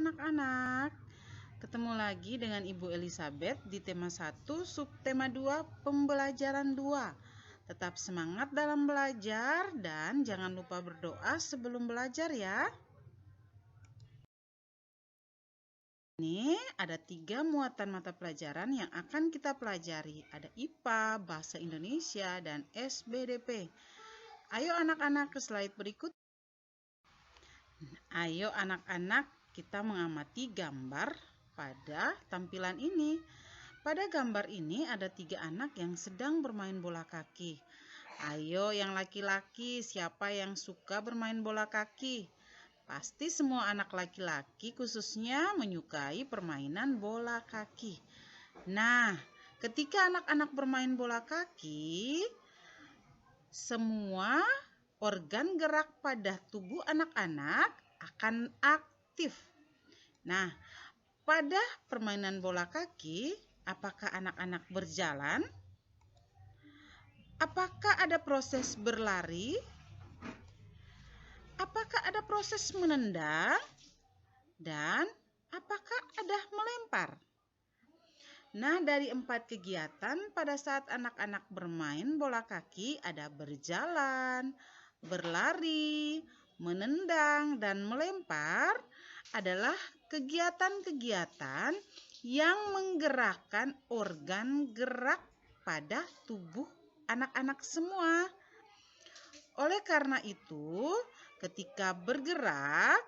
anak-anak. Ketemu lagi dengan Ibu Elizabeth di tema 1, subtema 2, pembelajaran 2. Tetap semangat dalam belajar dan jangan lupa berdoa sebelum belajar ya. Ini ada 3 muatan mata pelajaran yang akan kita pelajari. Ada IPA, Bahasa Indonesia, dan SBDP. Ayo anak-anak ke slide berikut. Ayo anak-anak, kita mengamati gambar pada tampilan ini. Pada gambar ini ada 3 anak yang sedang bermain bola kaki. Ayo yang laki-laki, siapa yang suka bermain bola kaki? Pasti semua anak laki-laki khususnya menyukai permainan bola kaki. Nah, ketika anak-anak bermain bola kaki, semua organ gerak pada tubuh anak-anak akan aktif. Nah, pada permainan bola kaki, apakah anak-anak berjalan? Apakah ada proses berlari? Apakah ada proses menendang? Dan apakah ada melempar? Nah, dari 4 kegiatan pada saat anak-anak bermain bola kaki ada berjalan, berlari, menendang, dan melempar adalah kegiatan-kegiatan yang menggerakkan organ gerak pada tubuh anak-anak semua. Oleh karena itu, ketika bergerak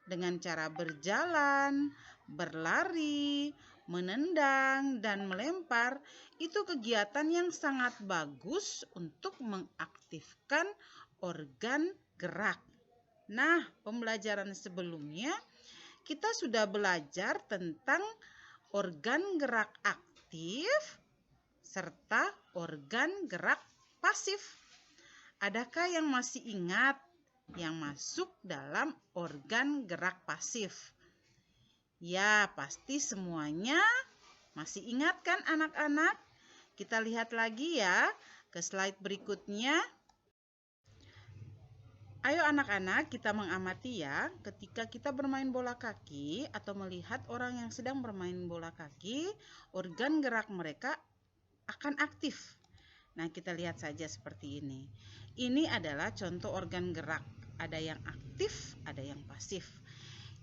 dengan cara berjalan, berlari, menendang, dan melempar, itu kegiatan yang sangat bagus untuk mengaktifkan organ gerak. Nah, pembelajaran sebelumnya kita sudah belajar tentang organ gerak aktif serta organ gerak pasif. Adakah yang masih ingat yang masuk dalam organ gerak pasif? Ya, pasti semuanya masih ingat kan anak-anak? Kita lihat lagi ya ke slide berikutnya. Ayo anak-anak, kita mengamati ya, ketika kita bermain bola kaki atau melihat orang yang sedang bermain bola kaki, organ gerak mereka akan aktif. Nah, kita lihat saja seperti ini. Ini adalah contoh organ gerak. Ada yang aktif, ada yang pasif.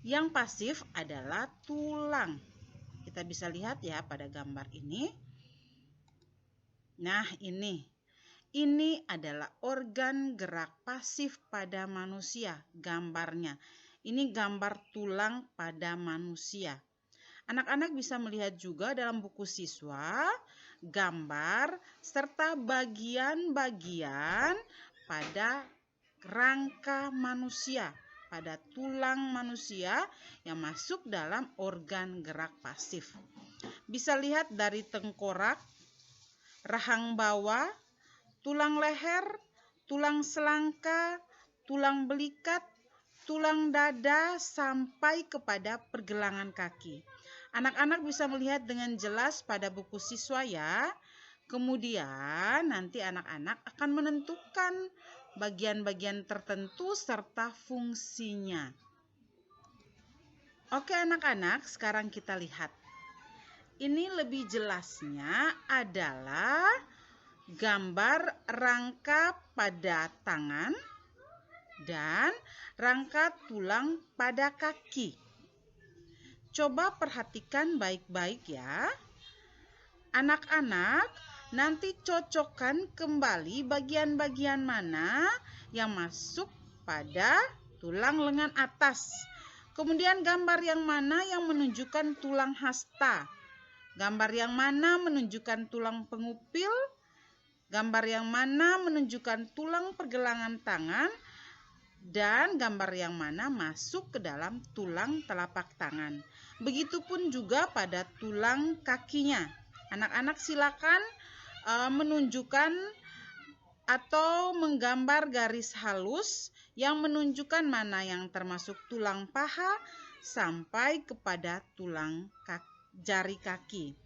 Yang pasif adalah tulang. Kita bisa lihat ya pada gambar ini. Nah, ini adalah organ gerak pasif pada manusia, gambarnya. Ini gambar tulang pada manusia. Anak-anak bisa melihat juga dalam buku siswa, gambar serta bagian-bagian pada rangka manusia, pada tulang manusia yang masuk dalam organ gerak pasif. Bisa lihat dari tengkorak, rahang bawah, tulang leher, tulang selangka, tulang belikat, tulang dada, sampai kepada pergelangan kaki. Anak-anak bisa melihat dengan jelas pada buku siswa ya. Kemudian nanti anak-anak akan menentukan bagian-bagian tertentu serta fungsinya. Oke anak-anak, sekarang kita lihat. Ini lebih jelasnya adalah gambar rangka pada tangan dan rangka tulang pada kaki. Coba perhatikan baik-baik ya. Anak-anak, nanti cocokkan kembali bagian-bagian mana yang masuk pada tulang lengan atas. Kemudian gambar yang mana yang menunjukkan tulang hasta. Gambar yang mana menunjukkan tulang pengupil. Gambar yang mana menunjukkan tulang pergelangan tangan. Dan gambar yang mana masuk ke dalam tulang telapak tangan. Begitupun juga pada tulang kakinya. Anak-anak silakan menunjukkan atau menggambar garis halus yang menunjukkan mana yang termasuk tulang paha sampai kepada tulang jari kaki.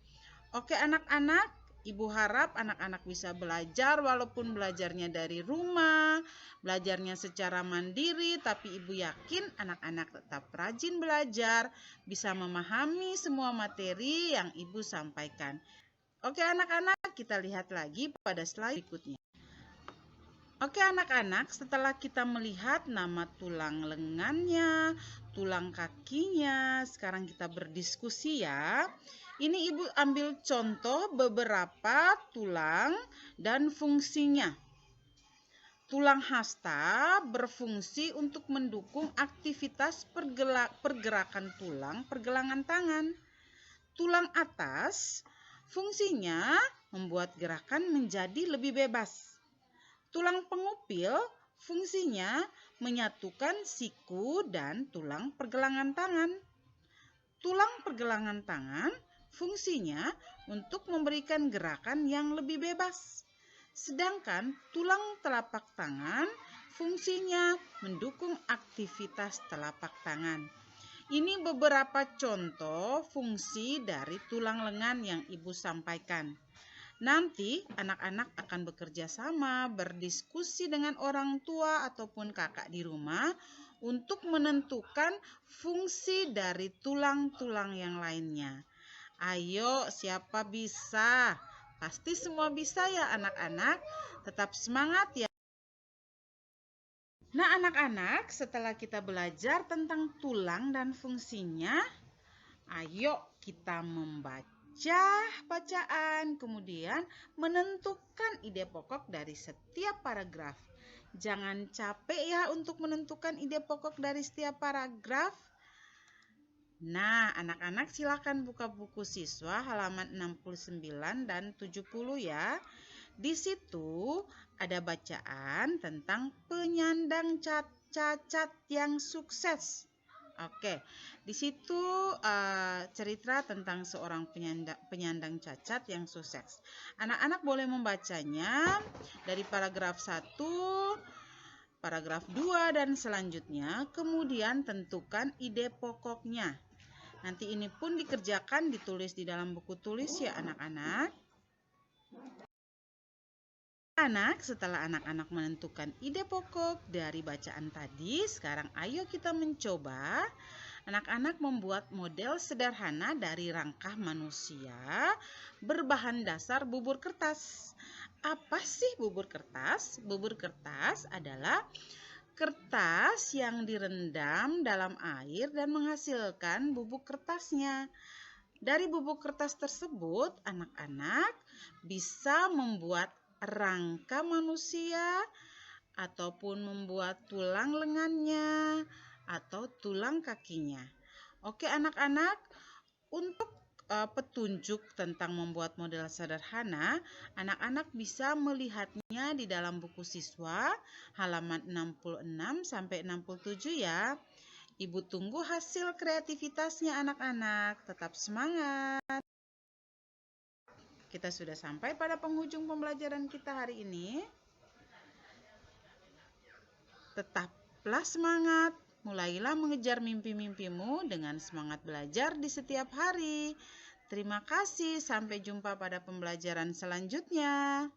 Oke anak-anak, Ibu harap anak-anak bisa belajar walaupun belajarnya dari rumah, belajarnya secara mandiri, tapi Ibu yakin anak-anak tetap rajin belajar, bisa memahami semua materi yang Ibu sampaikan. Oke anak-anak, kita lihat lagi pada slide berikutnya. Oke anak-anak, setelah kita melihat nama tulang lengannya, tulang kakinya, sekarang kita berdiskusi ya. Ini Ibu ambil contoh beberapa tulang dan fungsinya. Tulang hasta berfungsi untuk mendukung aktivitas pergerakan tulang pergelangan tangan. Tulang atas fungsinya membuat gerakan menjadi lebih bebas. Tulang pengupil fungsinya menyatukan siku dan tulang pergelangan tangan. Tulang pergelangan tangan fungsinya untuk memberikan gerakan yang lebih bebas. Sedangkan tulang telapak tangan fungsinya mendukung aktivitas telapak tangan. Ini beberapa contoh fungsi dari tulang lengan yang Ibu sampaikan. Nanti anak-anak akan bekerja sama, berdiskusi dengan orang tua ataupun kakak di rumah untuk menentukan fungsi dari tulang-tulang yang lainnya. Ayo, siapa bisa? Pasti semua bisa ya anak-anak. Tetap semangat ya. Nah anak-anak, setelah kita belajar tentang tulang dan fungsinya, ayo kita membaca bacaan, kemudian menentukan ide pokok dari setiap paragraf. Jangan capek ya untuk menentukan ide pokok dari setiap paragraf. Nah, anak-anak silakan buka buku siswa halaman 69 dan 70 ya. Di situ ada bacaan tentang penyandang cacat yang sukses. Oke, di situ cerita tentang seorang penyandang cacat yang sukses. Anak-anak boleh membacanya dari paragraf 1, paragraf 2 dan selanjutnya, kemudian tentukan ide pokoknya. Nanti ini pun dikerjakan, ditulis di dalam buku tulis ya anak-anak. Setelah anak-anak menentukan ide pokok dari bacaan tadi, sekarang ayo kita mencoba. Anak-anak membuat model sederhana dari rangkah manusia berbahan dasar bubur kertas. Apa sih bubur kertas? Bubur kertas adalah kertas yang direndam dalam air dan menghasilkan bubuk kertasnya. Dari bubuk kertas tersebut, anak-anak bisa membuat rangka manusia ataupun membuat tulang lengannya atau tulang kakinya. Oke anak-anak, untuk petunjuk tentang membuat model sederhana, anak-anak bisa melihatnya di dalam buku siswa halaman 66 sampai 67 ya. Ibu tunggu hasil kreativitasnya anak-anak. Tetap semangat. Kita sudah sampai pada penghujung pembelajaran kita hari ini. Tetaplah semangat. Mulailah mengejar mimpi-mimpimu dengan semangat belajar di setiap hari. Terima kasih, sampai jumpa pada pembelajaran selanjutnya.